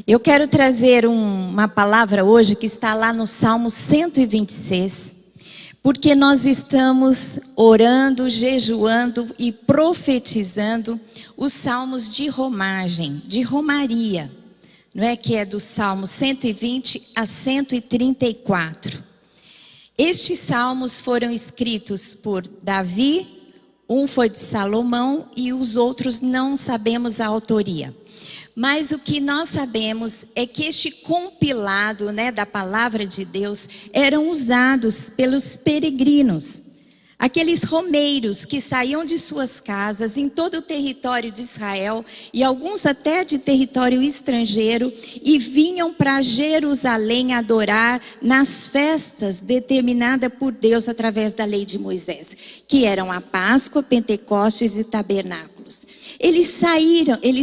Eu quero trazer uma palavra hoje que está lá no Salmo 126, porque nós estamos orando, jejuando e profetizando os salmos de romagem, de romaria, não é? Que é do Salmo 120 a 134. Estes salmos foram escritos por Davi, um foi de Salomão e os outros não sabemos a autoria. Mas o que nós sabemos é que este compilado, da palavra de Deus eram usados pelos peregrinos, aqueles romeiros que saíam de suas casas em todo o território de Israel e alguns até de território estrangeiro e vinham para Jerusalém adorar nas festas determinadas por Deus através da lei de Moisés, que eram a Páscoa, Pentecostes e Tabernáculos. Eles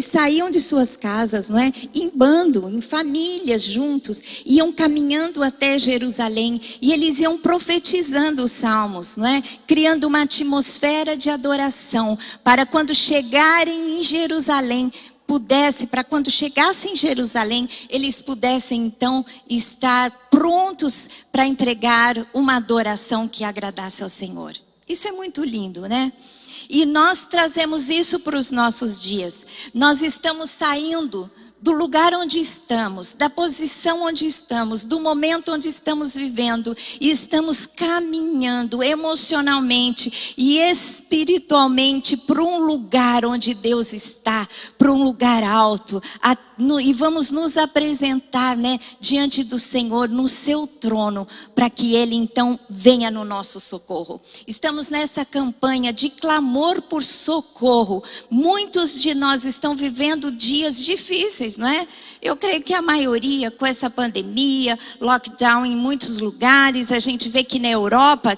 saíam de suas casas, em bando, em famílias juntos, iam caminhando até Jerusalém e eles iam profetizando os salmos, criando uma atmosfera de adoração para quando chegarem em Jerusalém, para quando chegassem em Jerusalém, eles pudessem então estar prontos para entregar uma adoração que agradasse ao Senhor. Isso é muito lindo, E nós trazemos isso para os nossos dias. Nós estamos saindo do lugar onde estamos, da posição onde estamos, do momento onde estamos vivendo e estamos caminhando emocionalmente e espiritualmente para um lugar onde Deus está, para um lugar alto, e vamos nos apresentar, diante do Senhor no seu trono, para que Ele então venha no nosso socorro. Estamos nessa campanha de clamor por socorro. Muitos de nós estão vivendo dias difíceis, Eu creio que a maioria, com essa pandemia, lockdown em muitos lugares, a gente vê que na Europa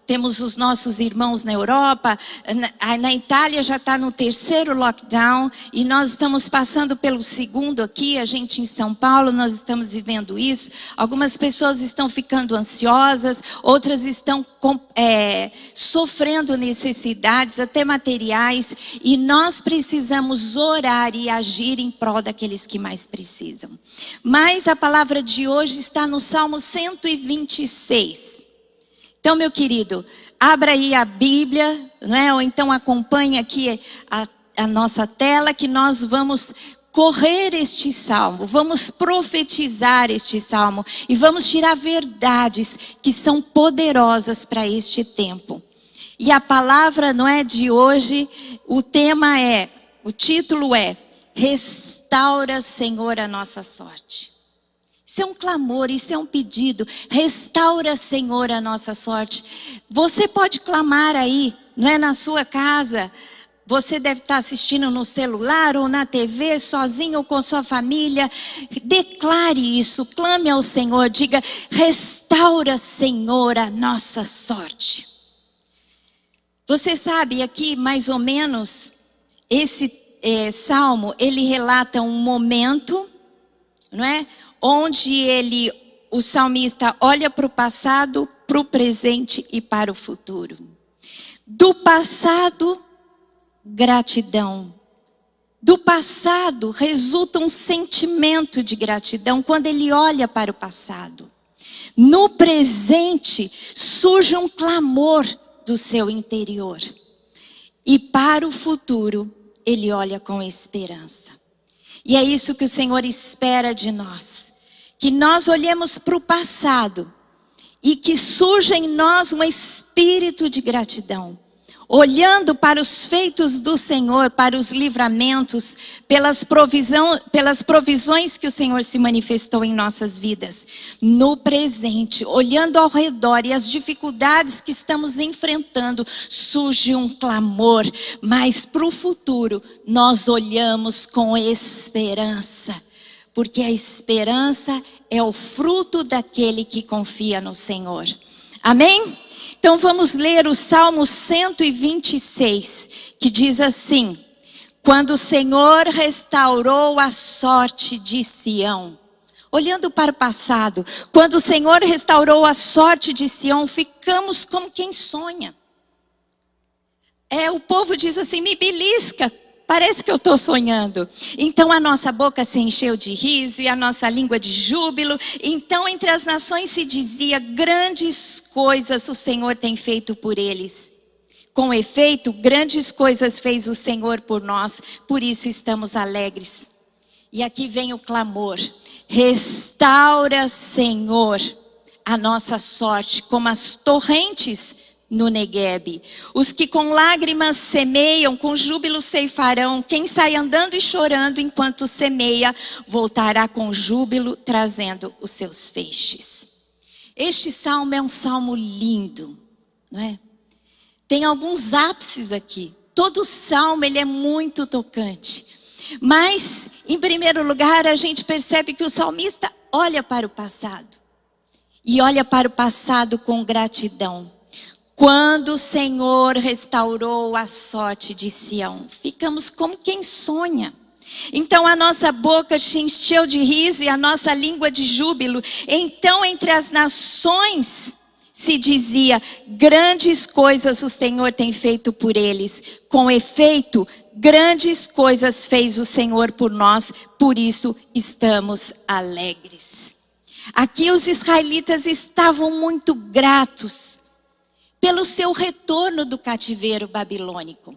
temos os nossos irmãos na Europa, na Itália já está no 3º lockdown e nós estamos passando pelo 2º aqui, a gente em São Paulo, nós estamos vivendo isso. Algumas pessoas estão ficando ansiosas, outras estão sofrendo necessidades, até materiais, e nós precisamos orar e agir em prol daqueles que mais precisam. Mas a palavra de hoje está no Salmo 126. Então, meu querido, abra aí a Bíblia, ou então acompanhe aqui a nossa tela, que nós vamos correr este salmo, vamos profetizar este salmo e vamos tirar verdades que são poderosas para este tempo. E a palavra de hoje, o título é Restaura, Senhor, a nossa sorte. Isso é um clamor, isso é um pedido. Restaura, Senhor, a nossa sorte. Você pode clamar aí, na sua casa. Você deve estar assistindo no celular ou na TV, sozinho ou com sua família. Declare isso, clame ao Senhor, diga: restaura, Senhor, a nossa sorte. Você sabe aqui, mais ou menos, esse salmo, ele relata um momento, onde o salmista olha para o passado, para o presente e para o futuro. Do passado, gratidão. Do passado resulta um sentimento de gratidão quando ele olha para o passado. No presente surge um clamor do seu interior. E para o futuro ele olha com esperança. E é isso que o Senhor espera de nós. Que nós olhemos para o passado e que surja em nós um espírito de gratidão. Olhando para os feitos do Senhor, para os livramentos, pelas provisões que o Senhor se manifestou em nossas vidas. No presente, olhando ao redor e as dificuldades que estamos enfrentando, surge um clamor. Mas para o futuro, nós olhamos com esperança. Porque a esperança é o fruto daquele que confia no Senhor. Amém? Então vamos ler o Salmo 126, que diz assim: quando o Senhor restaurou a sorte de Sião. Olhando para o passado, quando o Senhor restaurou a sorte de Sião, ficamos como quem sonha. O povo diz assim: me belisca Parece que eu estou sonhando. Então a nossa boca se encheu de riso e a nossa língua de júbilo. Então entre as nações se dizia: grandes coisas o Senhor tem feito por eles. Com efeito, grandes coisas fez o Senhor por nós, por isso estamos alegres. E aqui vem o clamor: restaura, Senhor, a nossa sorte, como as torrentes no Neguebe. Os que com lágrimas semeiam, com júbilo ceifarão. Quem sai andando e chorando enquanto semeia, voltará com júbilo, trazendo os seus feixes. Este salmo é um salmo lindo, não é? Tem alguns ápices aqui. Todo salmo ele é muito tocante. Mas, em primeiro lugar, a gente percebe que o salmista olha para o passado. E olha para o passado com gratidão. Quando o Senhor restaurou a sorte de Sião, ficamos como quem sonha. Então a nossa boca se encheu de riso e a nossa língua de júbilo. Então entre as nações se dizia: grandes coisas o Senhor tem feito por eles. Com efeito, grandes coisas fez o Senhor por nós, por isso estamos alegres. Aqui os israelitas estavam muito gratos pelo seu retorno do cativeiro babilônico.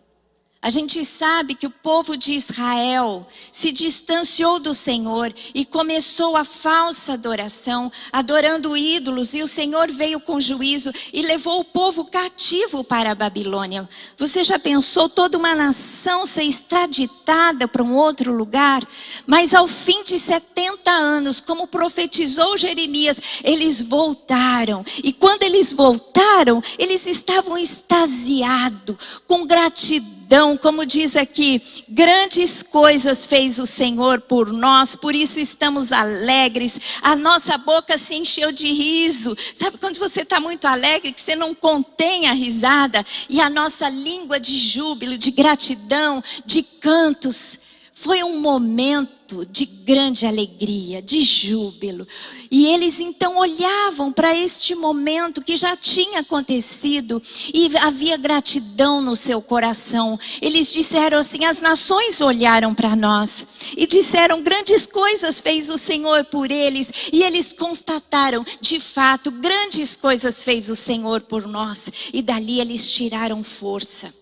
A gente sabe que o povo de Israel se distanciou do Senhor e começou a falsa adoração, adorando ídolos, e o Senhor veio com juízo e levou o povo cativo para a Babilônia. Você já pensou toda uma nação ser extraditada para um outro lugar? Mas ao fim de 70 anos, como profetizou Jeremias, eles voltaram. E quando eles voltaram, eles estavam extasiados, com gratidão. Como diz aqui: grandes coisas fez o Senhor por nós, por isso estamos alegres. A nossa boca se encheu de riso. Sabe quando você está muito alegre, que você não contém a risada? E a nossa língua de júbilo, de gratidão, de cantos. Foi um momento de grande alegria, de júbilo. E eles então olhavam para este momento que já tinha acontecido e havia gratidão no seu coração. Eles disseram assim: as nações olharam para nós e disseram: grandes coisas fez o Senhor por eles. E eles constataram: de fato, grandes coisas fez o Senhor por nós. E dali eles tiraram força,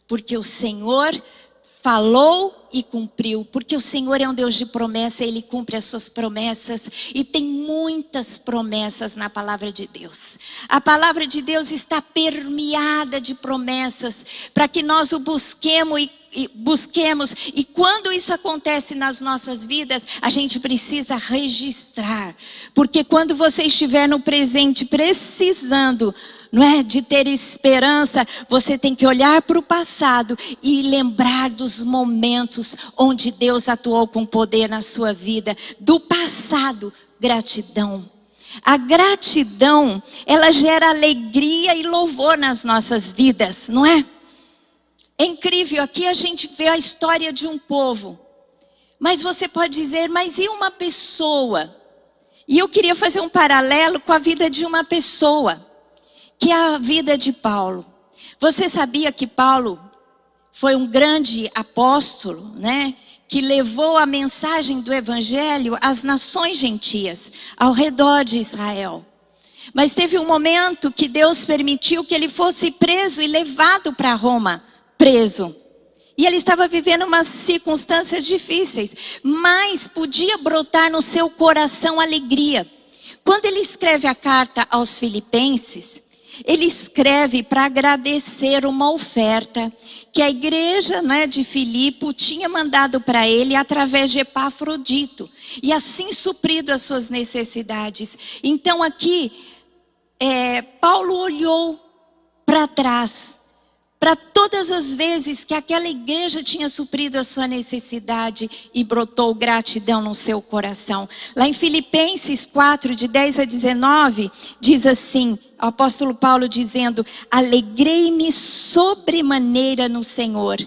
porque o Senhor falou e cumpriu, porque o Senhor é um Deus de promessa, Ele cumpre as suas promessas, e tem muitas promessas na palavra de Deus. A palavra de Deus está permeada de promessas, para que nós o busquemos, e quando isso acontece nas nossas vidas, a gente precisa registrar, porque quando você estiver no presente precisando, não é, de ter esperança, você tem que olhar para o passado e lembrar dos momentos onde Deus atuou com poder na sua vida. Do passado, gratidão. A gratidão, ela gera alegria e louvor nas nossas vidas, não é? É incrível, aqui a gente vê a história de um povo. Mas você pode dizer: mas e uma pessoa? E eu queria fazer um paralelo com a vida de uma pessoa, que é a vida de Paulo. Você sabia que Paulo foi um grande apóstolo, né? Que levou a mensagem do evangelho às nações gentias, ao redor de Israel. Mas teve um momento que Deus permitiu que ele fosse preso e levado para Roma, preso. E ele estava vivendo umas circunstâncias difíceis, mas podia brotar no seu coração alegria. Quando ele escreve a carta aos Filipenses, ele escreve para agradecer uma oferta que a igreja, né, de Filipe tinha mandado para ele através de Epafrodito, e assim suprido as suas necessidades. Então aqui, Paulo olhou para trás, para todas as vezes que aquela igreja tinha suprido a sua necessidade, e brotou gratidão no seu coração. Lá em Filipenses 4, de 10 a 19, diz assim: o apóstolo Paulo dizendo: alegrei-me sobremaneira no Senhor,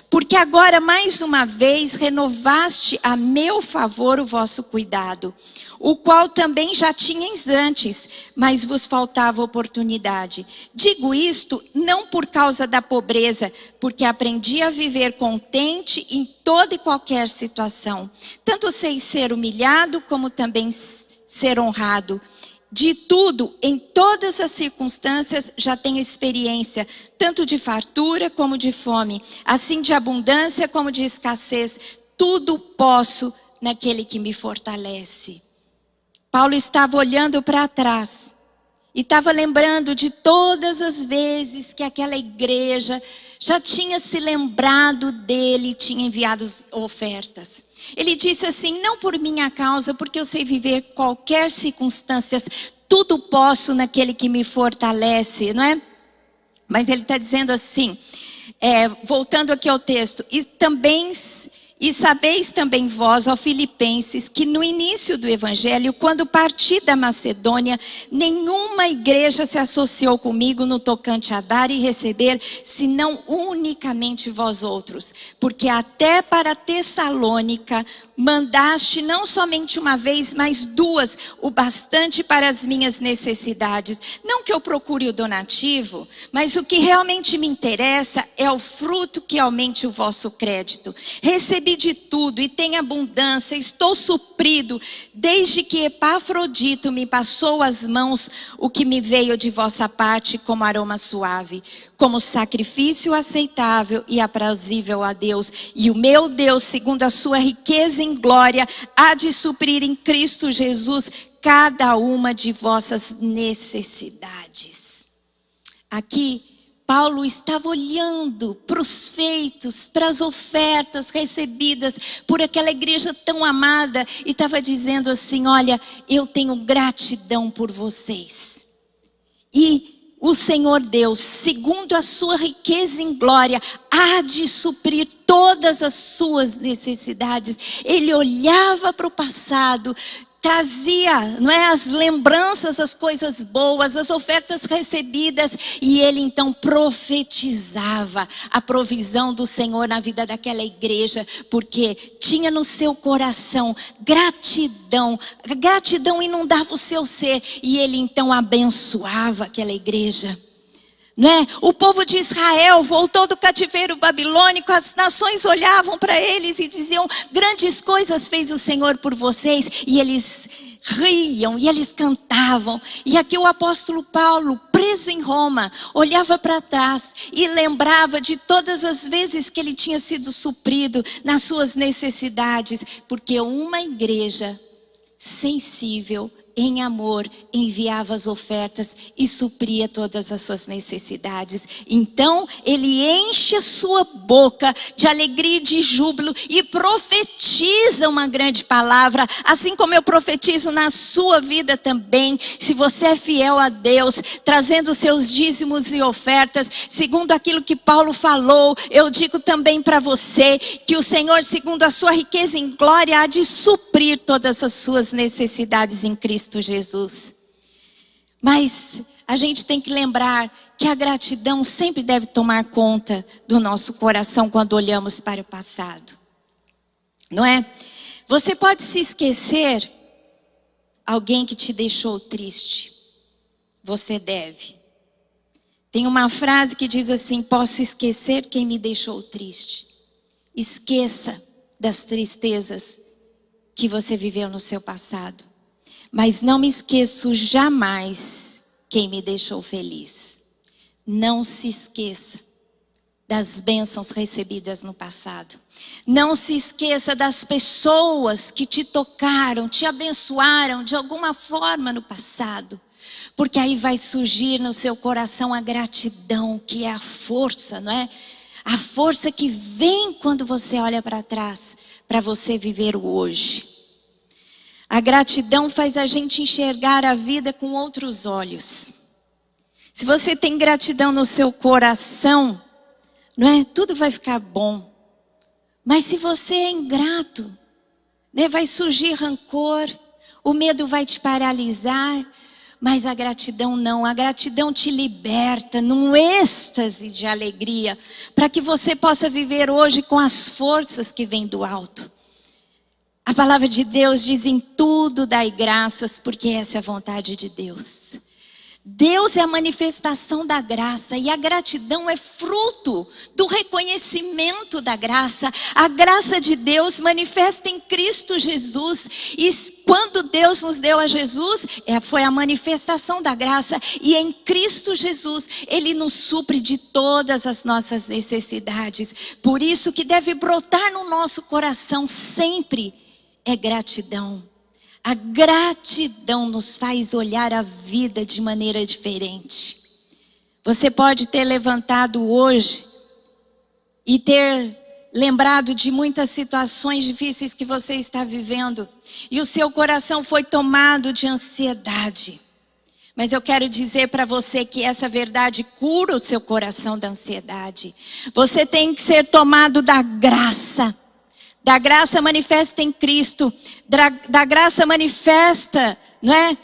porque agora mais uma vez renovaste a meu favor o vosso cuidado, o qual também já tinhais antes, mas vos faltava oportunidade. Digo isto não por causa da pobreza, porque aprendi a viver contente em toda e qualquer situação. Tanto sei ser humilhado, como também ser honrado. De tudo, em todas as circunstâncias, já tenho experiência, tanto de fartura como de fome, assim de abundância como de escassez. Tudo posso naquele que me fortalece. Paulo estava olhando para trás e estava lembrando de todas as vezes que aquela igreja já tinha se lembrado dele e tinha enviado ofertas. Ele disse assim: não por minha causa, porque eu sei viver qualquer circunstância, tudo posso naquele que me fortalece, não é? Mas ele está dizendo assim, voltando aqui ao texto, e sabeis também vós, ó Filipenses, que no início do evangelho, quando parti da Macedônia, nenhuma igreja se associou comigo no tocante a dar e receber, senão unicamente vós outros. Porque até para Tessalônica mandaste não somente uma vez, mas duas, o bastante para as minhas necessidades. Não que eu procure o donativo, mas o que realmente me interessa é o fruto que aumente o vosso crédito. Recebi de tudo e tenho abundância, estou suprido, desde que Epafrodito me passou as mãos o que me veio de vossa parte como aroma suave, como sacrifício aceitável e aprazível a Deus. E o meu Deus, segundo a sua riqueza em glória, há de suprir em Cristo Jesus cada uma de vossas necessidades. Aqui Paulo estava olhando para os feitos, para as ofertas recebidas por aquela igreja tão amada e estava dizendo assim: olha, eu tenho gratidão por vocês. E o Senhor Deus, segundo a sua riqueza em glória, há de suprir todas as suas necessidades. Ele olhava para o passado, trazia, não é, as lembranças, as coisas boas, as ofertas recebidas, e ele então profetizava a provisão do Senhor na vida daquela igreja, porque tinha no seu coração gratidão inundava o seu ser, e ele então abençoava aquela igreja. Não é? O povo de Israel voltou do cativeiro babilônico, as nações olhavam para eles e diziam: grandes coisas fez o Senhor por vocês, e eles riam e eles cantavam. E aqui o apóstolo Paulo, preso em Roma, olhava para trás e lembrava de todas as vezes que ele tinha sido suprido nas suas necessidades, porque uma igreja sensível, em amor, enviava as ofertas e supria todas as suas necessidades. Então ele enche a sua boca de alegria e de júbilo e profetiza uma grande palavra, assim como eu profetizo na sua vida também. Se você é fiel a Deus, trazendo seus dízimos e ofertas, segundo aquilo que Paulo falou, eu digo também para você que o Senhor, segundo a sua riqueza em glória, há de suprir todas as suas necessidades em Cristo Jesus. Mas a gente tem que lembrar que a gratidão sempre deve tomar conta do nosso coração quando olhamos para o passado, não é? Você pode se esquecer alguém que te deixou triste. Você deve. Tem uma frase que diz assim: posso esquecer quem me deixou triste. Esqueça das tristezas que você viveu no seu passado, mas não me esqueço jamais quem me deixou feliz. Não se esqueça das bênçãos recebidas no passado. Não se esqueça das pessoas que te tocaram, te abençoaram de alguma forma no passado. Porque aí vai surgir no seu coração a gratidão, que é a força, não é? A força que vem quando você olha para trás, para você viver o hoje. A gratidão faz a gente enxergar a vida com outros olhos. Se você tem gratidão no seu coração, não é? Tudo vai ficar bom. Mas se você é ingrato, né? Vai surgir rancor, o medo vai te paralisar, Mas a gratidão não, a gratidão te liberta num êxtase de alegria, para que você possa viver hoje com as forças que vêm do alto. A palavra de Deus diz: em tudo dai graças, porque essa é a vontade de Deus. Deus é a manifestação da graça, e a gratidão é fruto do reconhecimento da graça. A graça de Deus manifesta em Cristo Jesus, e quando Deus nos deu a Jesus, foi a manifestação da graça, e em Cristo Jesus Ele nos supre de todas as nossas necessidades. Por isso que deve brotar no nosso coração sempre é gratidão. A gratidão nos faz olhar a vida de maneira diferente. Você pode ter levantado hoje e ter lembrado de muitas situações difíceis que você está vivendo, e o seu coração foi tomado de ansiedade. Mas eu quero dizer para você que essa verdade cura o seu coração da ansiedade. Você tem que ser tomado da graça manifesta em Cristo, da graça manifesta, não é?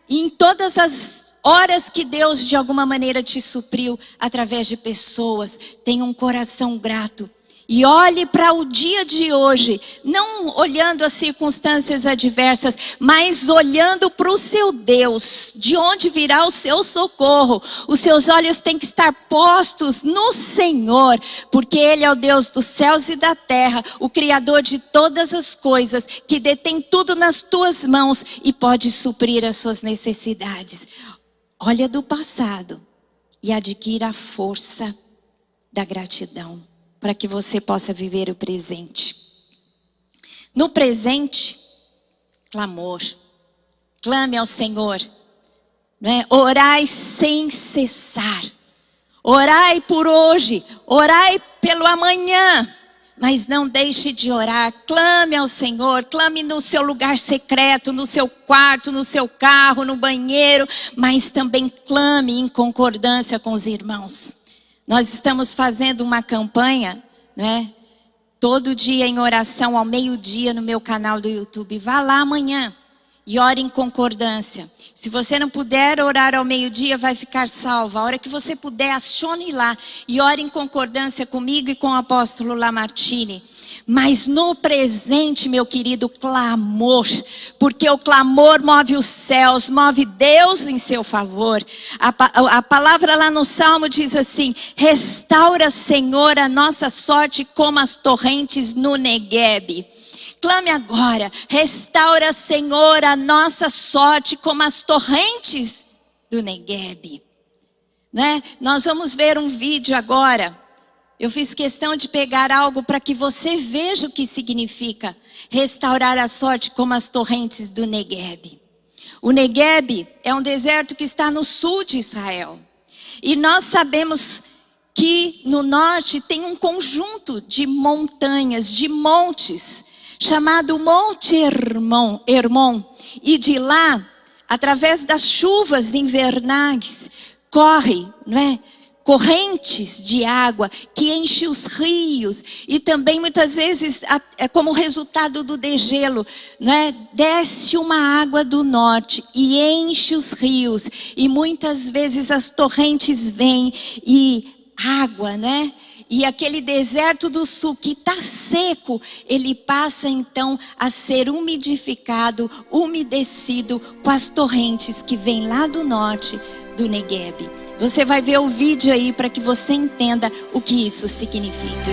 Em todas as horas que Deus de alguma maneira te supriu através de pessoas. Tenha um coração grato. E olhe para o dia de hoje, não olhando as circunstâncias adversas, mas olhando para o seu Deus, de onde virá o seu socorro. Os seus olhos têm que estar postos no Senhor, porque Ele é o Deus dos céus e da terra, o Criador de todas as coisas, que detém tudo nas tuas mãos e pode suprir as suas necessidades. Olha do passado e adquira a força da gratidão, para que você possa viver o presente. No presente, clamor. Clame ao Senhor. Não é? Orai sem cessar. Orai por hoje. Orai pelo amanhã. Mas não deixe de orar. Clame ao Senhor. Clame no seu lugar secreto, no seu quarto, no seu carro, no banheiro. Mas também clame em concordância com os irmãos. Nós estamos fazendo uma campanha, né? Todo dia em oração ao meio-dia no meu canal do YouTube. Vá lá amanhã e ore em concordância. Se você não puder orar ao meio-dia, vai ficar salvo. A hora que você puder, acione lá e ore em concordância comigo e com o apóstolo Lamartine. Mas no presente, meu querido, clamor, porque o clamor move os céus, move Deus em seu favor. A palavra lá no Salmo diz assim: restaura, Senhor, a nossa sorte como as torrentes no Neguebe. Clame agora: restaura, Senhor, a nossa sorte como as torrentes do Neguebe. Né? Nós vamos ver um vídeo agora. Eu fiz questão de pegar algo para que você veja o que significa restaurar a sorte como as torrentes do Neguebe. O Neguebe é um deserto que está no sul de Israel. E nós sabemos que no norte tem um conjunto de montanhas, de montes, chamado Monte Hermon. E de lá, através das chuvas invernais, corre, não é? Correntes de água que enche os rios, e também muitas vezes como resultado do degelo, né? Desce uma água do norte e enche os rios, e muitas vezes as torrentes vêm e água, né? E aquele deserto do sul que está seco, ele passa então a ser umidificado, umedecido com as torrentes que vêm lá do norte do Neguebe. Você vai ver o vídeo aí para que você entenda o que isso significa.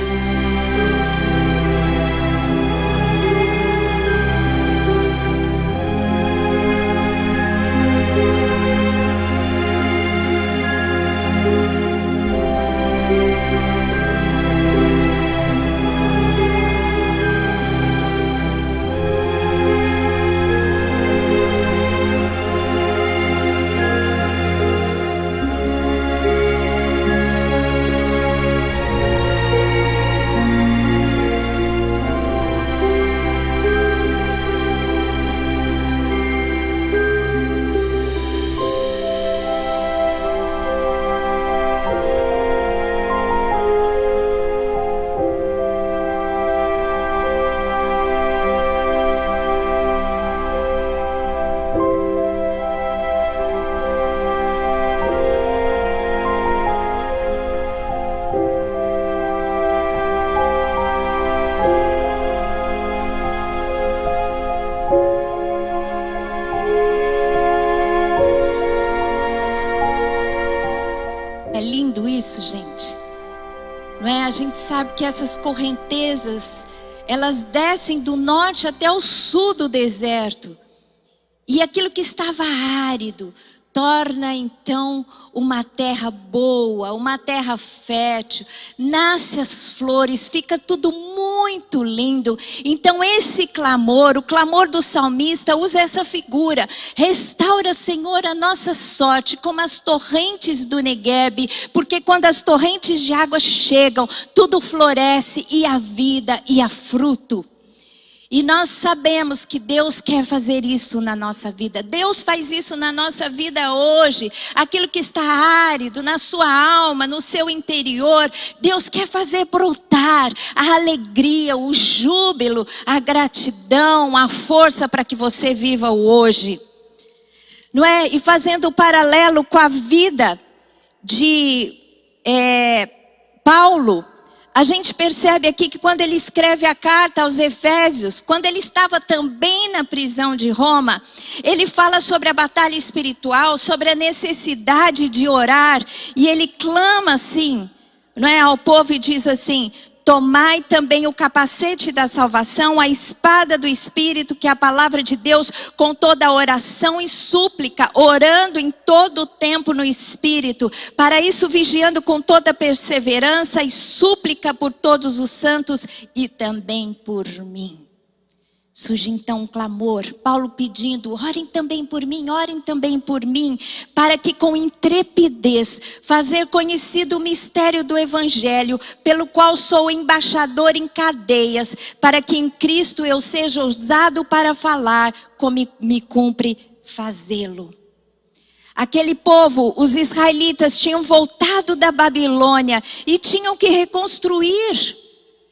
sabe que essas correntezas, elas descem do norte até o sul do deserto. E aquilo que estava árido torna então uma terra boa, uma terra fértil, nasce as flores, fica tudo muito lindo. Então esse clamor, o clamor do salmista usa essa figura: restaura, Senhor, a nossa sorte como as torrentes do Neguebe, porque quando as torrentes de água chegam, tudo floresce e há vida e há fruto. E nós sabemos que Deus quer fazer isso na nossa vida. Deus faz isso na nossa vida hoje. Aquilo que está árido na sua alma, no seu interior, Deus quer fazer brotar a alegria, o júbilo, a gratidão, a força para que você viva o hoje. Não é? E fazendo o paralelo com a vida de Paulo, a gente percebe aqui que quando ele escreve a carta aos Efésios, quando ele estava também na prisão de Roma, ele fala sobre a batalha espiritual, sobre a necessidade de orar, e ele clama assim, não é, ao povo e diz assim: tomai também o capacete da salvação, a espada do Espírito, que é a palavra de Deus, com toda a oração e súplica, orando em todo o tempo no Espírito. Para isso vigiando com toda perseverança e súplica por todos os santos e também por mim. Surge então um clamor, Paulo pedindo: orem também por mim, para que com intrepidez fazer conhecido o mistério do Evangelho, pelo qual sou embaixador em cadeias, para que em Cristo eu seja ousado para falar, como me cumpre fazê-lo. Aquele povo, os israelitas, tinham voltado da Babilônia e tinham que reconstruir.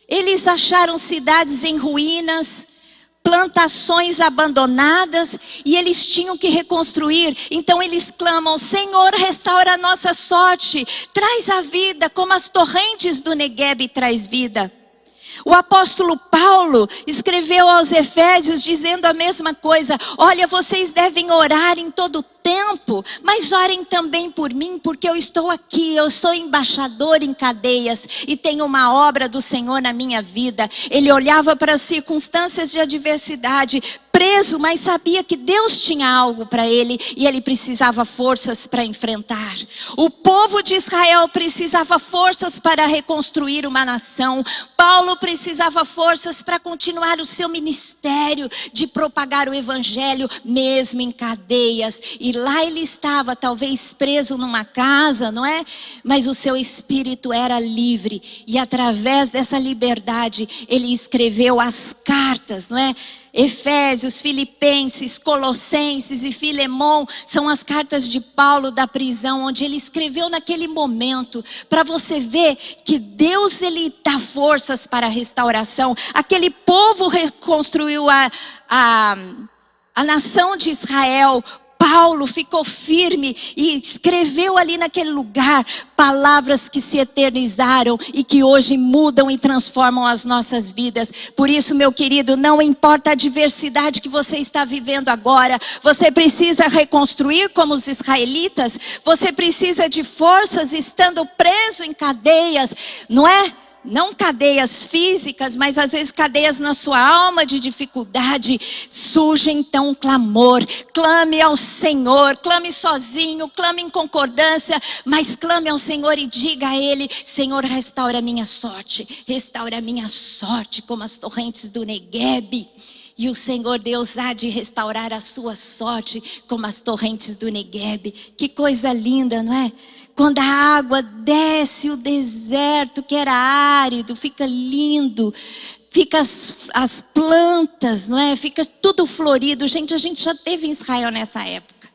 Eles acharam cidades em ruínas, plantações abandonadas, e eles tinham que reconstruir. Então eles clamam: Senhor, restaura a nossa sorte, traz a vida como as torrentes do Neguebe traz vida. O apóstolo Paulo escreveu aos Efésios dizendo a mesma coisa: olha, vocês devem orar em todo tempo, mas orem também por mim, porque eu estou aqui, eu sou embaixador em cadeias e tenho uma obra do Senhor na minha vida. Ele olhava para as circunstâncias de adversidade, preso, mas sabia que Deus tinha algo para ele e ele precisava forças para enfrentar. O povo de Israel precisava forças para reconstruir uma nação. Paulo precisava forças para continuar o seu ministério de propagar o evangelho mesmo em cadeias. E lá ele estava, talvez preso numa casa, não é? Mas o seu espírito era livre, e através dessa liberdade ele escreveu as cartas, não é? Efésios, Filipenses, Colossenses e Filemão são as cartas de Paulo da prisão, onde ele escreveu naquele momento, para você ver que Deus, ele dá forças para a restauração. Aquele povo reconstruiu a nação de Israel. Paulo ficou firme e escreveu ali naquele lugar palavras que se eternizaram e que hoje mudam e transformam as nossas vidas. Por isso, meu querido, não importa a adversidade que você está vivendo agora, você precisa reconstruir como os israelitas, você precisa de forças estando preso em cadeias, não é? Não cadeias físicas, mas às vezes cadeias na sua alma de dificuldade. Surge então um clamor. Clame ao Senhor, clame sozinho, clame em concordância, mas clame ao Senhor e diga a Ele: Senhor, restaura a minha sorte como as torrentes do Neguebe. E o Senhor Deus há de restaurar a sua sorte como as torrentes do Neguebe. Que coisa linda, não é? Quando a água desce o deserto que era árido, fica lindo, fica as plantas, não é? Fica tudo florido. Gente, a gente já teve em Israel nessa época,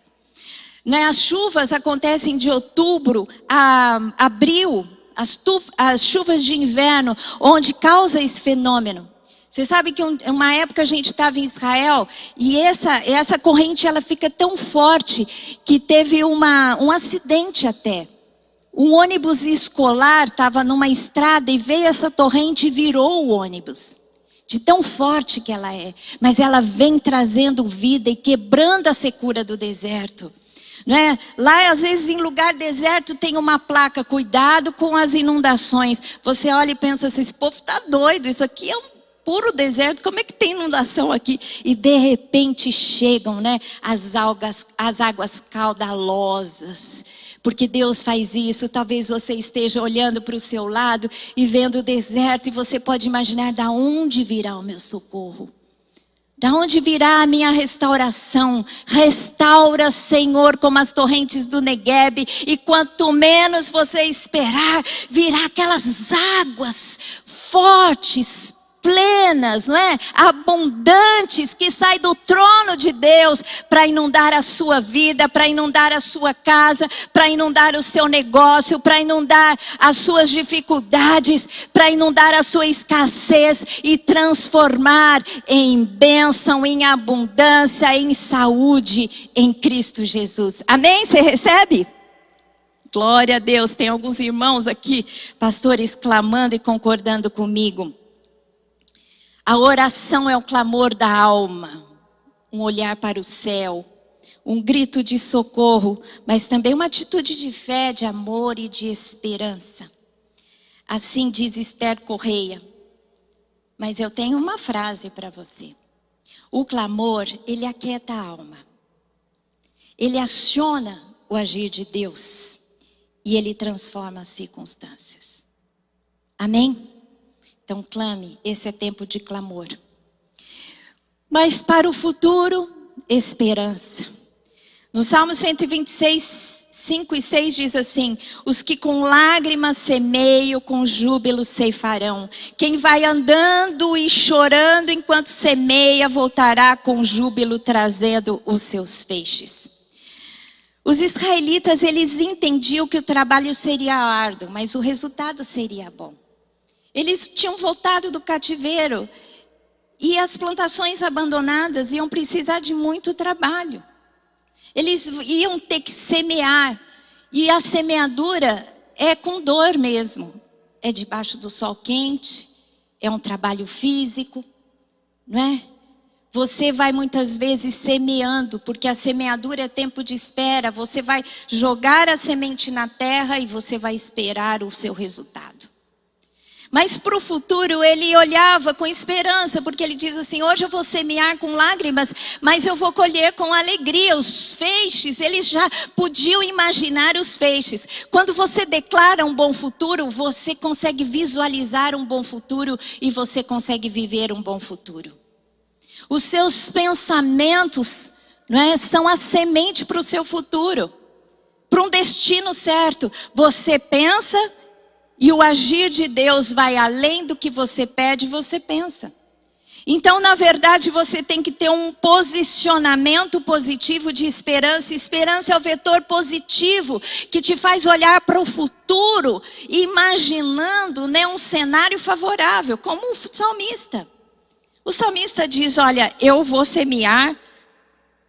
não é? As chuvas acontecem de outubro a abril, as chuvas de inverno, onde causa esse fenômeno. Você sabe que uma época a gente estava em Israel e essa corrente ela fica tão forte que teve um acidente até. Um ônibus escolar estava numa estrada e veio essa torrente e virou o ônibus. De tão forte que ela é. Mas ela vem trazendo vida e quebrando a secura do deserto. Não é? Lá, às vezes, em lugar deserto, tem uma placa: cuidado com as inundações. Você olha e pensa assim: esse povo está doido, isso aqui é um puro deserto, como é que tem inundação aqui? E de repente chegam, né, as águas caudalosas. Porque Deus faz isso. Talvez você esteja olhando para o seu lado e vendo o deserto, e você pode imaginar: da onde virá o meu socorro? Da onde virá a minha restauração? Restaura, Senhor, como as torrentes do Neguebe. E quanto menos você esperar, virá aquelas águas fortes, plenas, não é? Abundantes, que saem do trono de Deus para inundar a sua vida, para inundar a sua casa, para inundar o seu negócio, para inundar as suas dificuldades, para inundar a sua escassez e transformar em bênção, em abundância, em saúde em Cristo Jesus. Amém? Você recebe? Glória a Deus. Tem alguns irmãos aqui, pastores, clamando e concordando comigo. A oração é o clamor da alma, um olhar para o céu, um grito de socorro, mas também uma atitude de fé, de amor e de esperança. Assim diz Esther Correia. Mas eu tenho uma frase para você. O clamor, ele aquieta a alma. Ele aciona o agir de Deus e ele transforma as circunstâncias. Amém? Então clame, esse é tempo de clamor. Mas para o futuro, esperança. No Salmo 126, 5 e 6 diz assim: os que com lágrimas semeiam, com júbilo ceifarão. Quem vai andando e chorando enquanto semeia, voltará com júbilo trazendo os seus feixes. Os israelitas, eles entendiam que o trabalho seria árduo, mas o resultado seria bom. Eles tinham voltado do cativeiro e as plantações abandonadas iam precisar de muito trabalho. Eles iam ter que semear, e a semeadura é com dor mesmo. É debaixo do sol quente, é um trabalho físico, não é? Você vai muitas vezes semeando, porque a semeadura é tempo de espera. Você vai jogar a semente na terra e você vai esperar o seu resultado. Mas para o futuro ele olhava com esperança, porque ele diz assim: hoje eu vou semear com lágrimas, mas eu vou colher com alegria. Os feixes, eles já podiam imaginar os feixes. Quando você declara um bom futuro, você consegue visualizar um bom futuro e você consegue viver um bom futuro. Os seus pensamentos, não é, são a semente para o seu futuro, para um destino certo. Você pensa e o agir de Deus vai além do que você pede e você pensa. Então, na verdade, você tem que ter um posicionamento positivo de esperança. Esperança é o vetor positivo que te faz olhar para o futuro, imaginando, né, um cenário favorável, como o salmista. O salmista diz: olha, eu vou semear,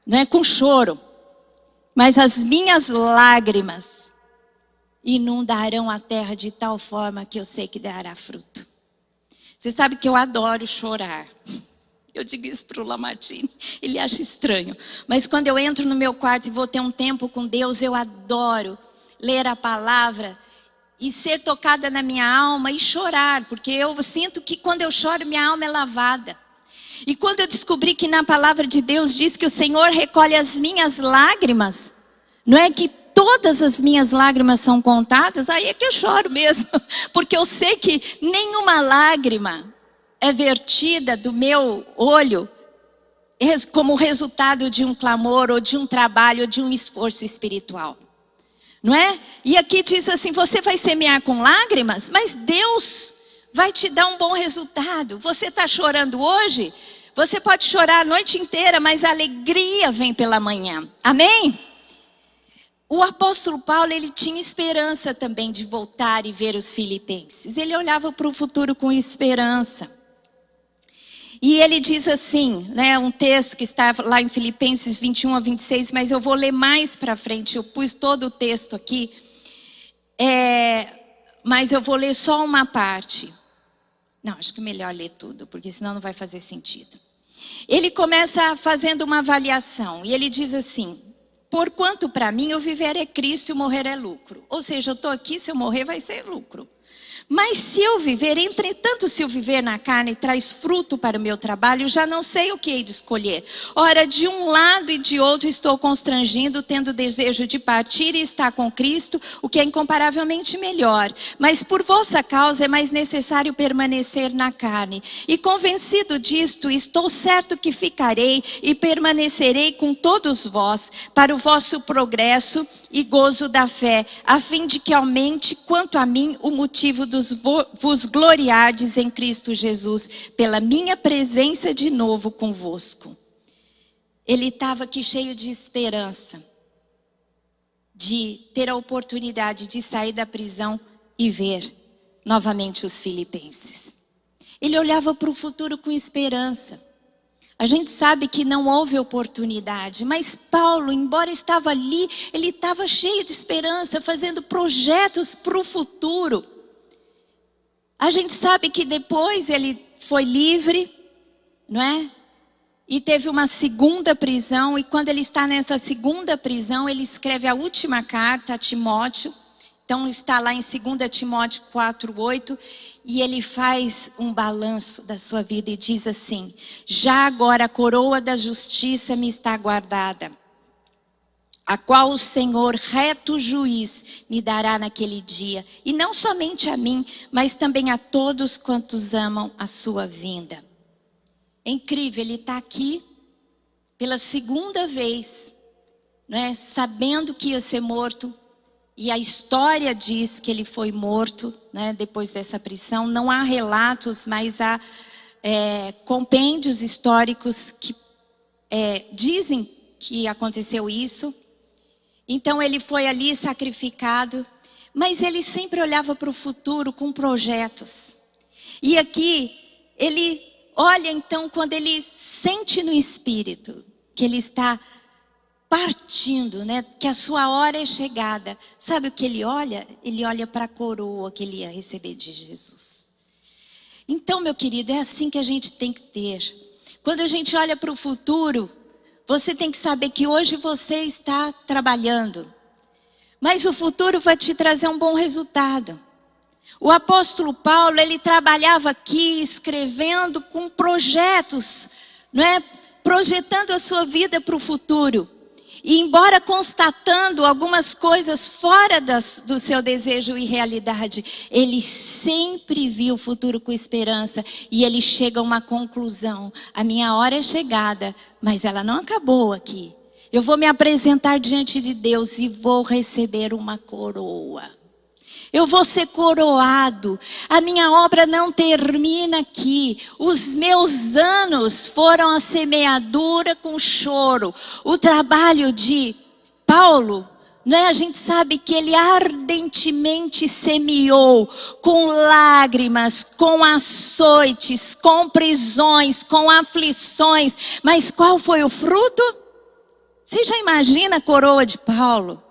né, com choro, mas as minhas lágrimas inundarão a terra de tal forma que eu sei que dará fruto. Você sabe que eu adoro chorar. Eu digo isso para o Lamartine, ele acha estranho. Mas quando eu entro no meu quarto e vou ter um tempo com Deus, eu adoro ler a palavra e ser tocada na minha alma e chorar. Porque eu sinto que quando eu choro, minha alma é lavada. E quando eu descobri que na palavra de Deus diz que o Senhor recolhe as minhas lágrimas, não é que todas as minhas lágrimas são contadas, aí é que eu choro mesmo. Porque eu sei que nenhuma lágrima é vertida do meu olho como resultado de um clamor, ou de um trabalho, ou de um esforço espiritual. Não é? E aqui diz assim: você vai semear com lágrimas, mas Deus vai te dar um bom resultado. Você está chorando hoje, você pode chorar a noite inteira, mas a alegria vem pela manhã. Amém? O apóstolo Paulo, ele tinha esperança também de voltar e ver os filipenses. Ele olhava para o futuro com esperança. E ele diz assim, né, um texto que está lá em Filipenses 21 a 26, mas eu vou ler mais para frente. Eu pus todo o texto aqui, mas eu vou ler só uma parte. Não, acho que é melhor ler tudo, porque senão não vai fazer sentido. Ele começa fazendo uma avaliação, e ele diz assim: porquanto para mim o viver é Cristo e o morrer é lucro. Ou seja, eu estou aqui, se eu morrer vai ser lucro. Mas se eu viver, entretanto, se eu viver na carne traz fruto para o meu trabalho, já não sei o que hei de escolher. Ora, de um lado e de outro estou constrangido, tendo desejo de partir e estar com Cristo, o que é incomparavelmente melhor. Mas por vossa causa é mais necessário permanecer na carne. E convencido disto, estou certo que ficarei e permanecerei com todos vós, para o vosso progresso e gozo da fé, a fim de que aumente, quanto a mim, o motivo dos vos gloriardes em Cristo Jesus, pela minha presença de novo convosco. Ele estava aqui cheio de esperança, de ter a oportunidade de sair da prisão e ver novamente os filipenses. Ele olhava para o futuro com esperança. A gente sabe que não houve oportunidade, mas Paulo, embora estava ali, ele estava cheio de esperança, fazendo projetos para o futuro. A gente sabe que depois ele foi livre, não é? E teve uma segunda prisão, e quando ele está nessa segunda prisão, ele escreve a última carta a Timóteo. Então está lá em 2 Timóteo 4:8, e ele faz um balanço da sua vida e diz assim: já agora a coroa da justiça me está guardada, a qual o Senhor, reto juiz, me dará naquele dia, e não somente a mim, mas também a todos quantos amam a sua vinda. É incrível, ele está aqui pela segunda vez, não é? Sabendo que ia ser morto. E a história diz que ele foi morto, né, depois dessa prisão. Não há relatos, mas há compêndios históricos que dizem que aconteceu isso. Então ele foi ali sacrificado, mas ele sempre olhava para o futuro com projetos. E aqui ele olha então, quando ele sente no espírito que ele está partindo, né? Que a sua hora é chegada. Sabe o que ele olha? Ele olha para a coroa que ele ia receber de Jesus. Então, meu querido, é assim que a gente tem que ter. Quando a gente olha para o futuro, você tem que saber que hoje você está trabalhando, mas o futuro vai te trazer um bom resultado. O apóstolo Paulo, ele trabalhava aqui escrevendo com projetos, não é? Projetando a sua vida para o futuro. E embora constatando algumas coisas fora do seu desejo e realidade, ele sempre viu o futuro com esperança. E ele chega a uma conclusão: a minha hora é chegada, mas ela não acabou aqui. Eu vou me apresentar diante de Deus e vou receber uma coroa. Eu vou ser coroado. A minha obra não termina aqui. Os meus anos foram a semeadura com choro. O trabalho de Paulo, né? A gente sabe que ele ardentemente semeou com lágrimas, com açoites, com prisões, com aflições. Mas qual foi o fruto? Você já imagina a coroa de Paulo?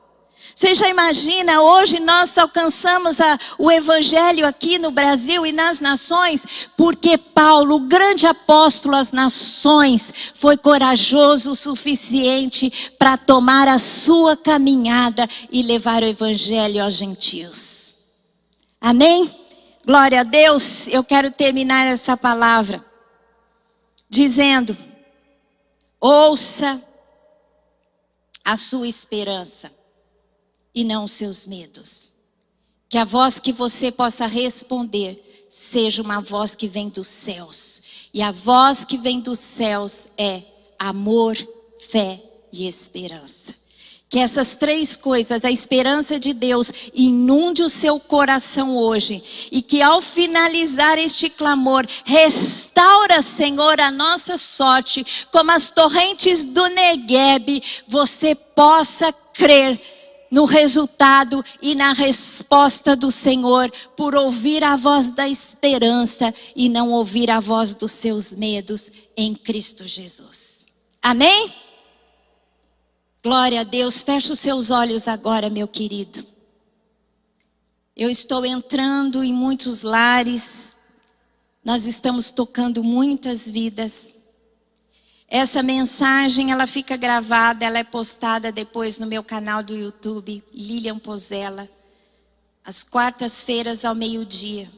Você já imagina, hoje nós alcançamos o evangelho aqui no Brasil e nas nações, porque Paulo, o grande apóstolo às nações, foi corajoso o suficiente para tomar a sua caminhada e levar o evangelho aos gentios. Amém? Glória a Deus. Eu quero terminar essa palavra dizendo: ouça a sua esperança e não os seus medos. Que a voz que você possa responder seja uma voz que vem dos céus. E a voz que vem dos céus é amor, fé e esperança. Que essas três coisas, a esperança de Deus, inunde o seu coração hoje. E que ao finalizar este clamor, restaura, Senhor, a nossa sorte, como as torrentes do Neguebe, você possa crer no resultado e na resposta do Senhor, por ouvir a voz da esperança e não ouvir a voz dos seus medos em Cristo Jesus. Amém? Glória a Deus. Feche os seus olhos agora, meu querido. Eu estou entrando em muitos lares, nós estamos tocando muitas vidas. Essa mensagem, ela fica gravada, ela é postada depois no meu canal do YouTube, Lilian Pozella, às quartas-feiras ao meio-dia.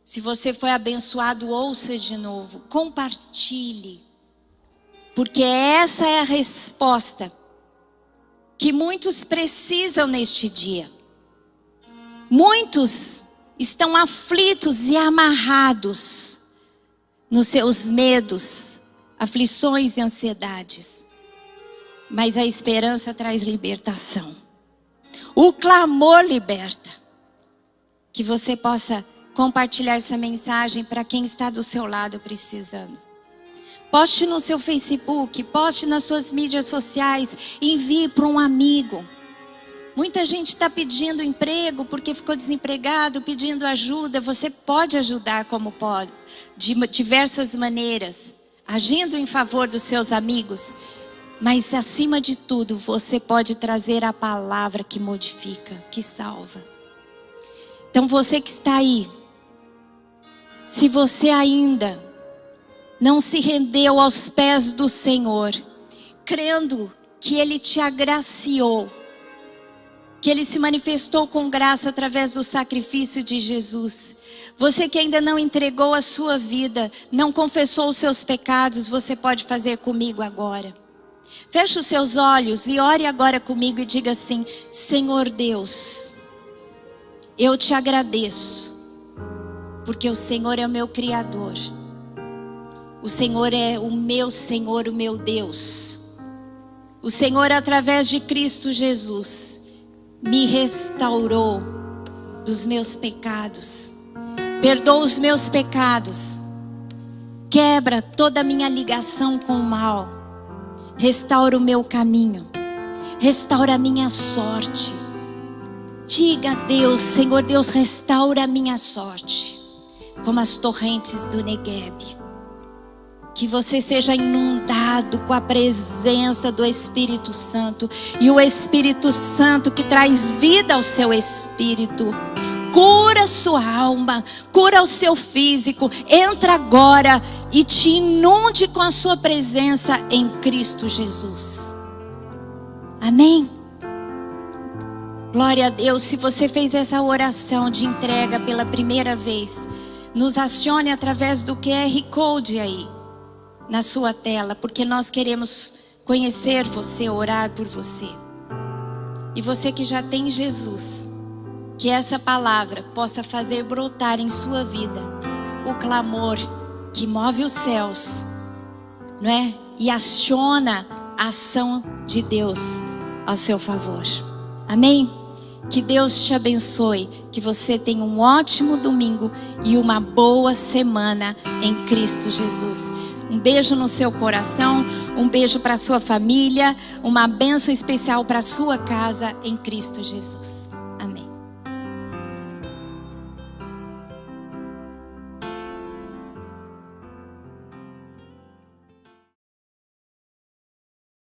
Se você foi abençoado, ouça de novo, compartilhe. Porque essa é a resposta que muitos precisam neste dia. Muitos estão aflitos e amarrados nos seus medos, aflições e ansiedades. Mas a esperança traz libertação. O clamor liberta. Que você possa compartilhar essa mensagem para quem está do seu lado precisando. Poste no seu Facebook, poste nas suas mídias sociais, envie para um amigo. Muita gente está pedindo emprego porque ficou desempregado, pedindo ajuda. Você pode ajudar como pode, de diversas maneiras, agindo em favor dos seus amigos. Mas acima de tudo, você pode trazer a palavra que modifica, que salva. Então você que está aí, se você ainda não se rendeu aos pés do Senhor, crendo que Ele te agraciou, que Ele se manifestou com graça através do sacrifício de Jesus. Você que ainda não entregou a sua vida, não confessou os seus pecados, você pode fazer comigo agora. Feche os seus olhos e ore agora comigo e diga assim: Senhor Deus, eu te agradeço, porque o Senhor é o meu Criador. O Senhor é o meu Senhor, o meu Deus. O Senhor, através de Cristo Jesus, me restaurou dos meus pecados. Perdoa os meus pecados. Quebra toda a minha ligação com o mal. Restaura o meu caminho. Restaura a minha sorte. Diga a Deus: Senhor Deus, restaura a minha sorte, como as torrentes do Negueb. Que você seja inundado com a presença do Espírito Santo. E o Espírito Santo que traz vida ao seu espírito. Cura a sua alma, cura o seu físico. Entra agora e te inunde com a sua presença em Cristo Jesus. Amém? Glória a Deus. Se você fez essa oração de entrega pela primeira vez, nos acione através do QR Code aí na sua tela, porque nós queremos conhecer você, orar por você. E você que já tem Jesus, que essa palavra possa fazer brotar em sua vida o clamor que move os céus, não é? E aciona a ação de Deus ao seu favor. Amém? Que Deus te abençoe, que você tenha um ótimo domingo e uma boa semana em Cristo Jesus. Um beijo no seu coração, um beijo para a sua família, uma bênção especial para a sua casa em Cristo Jesus.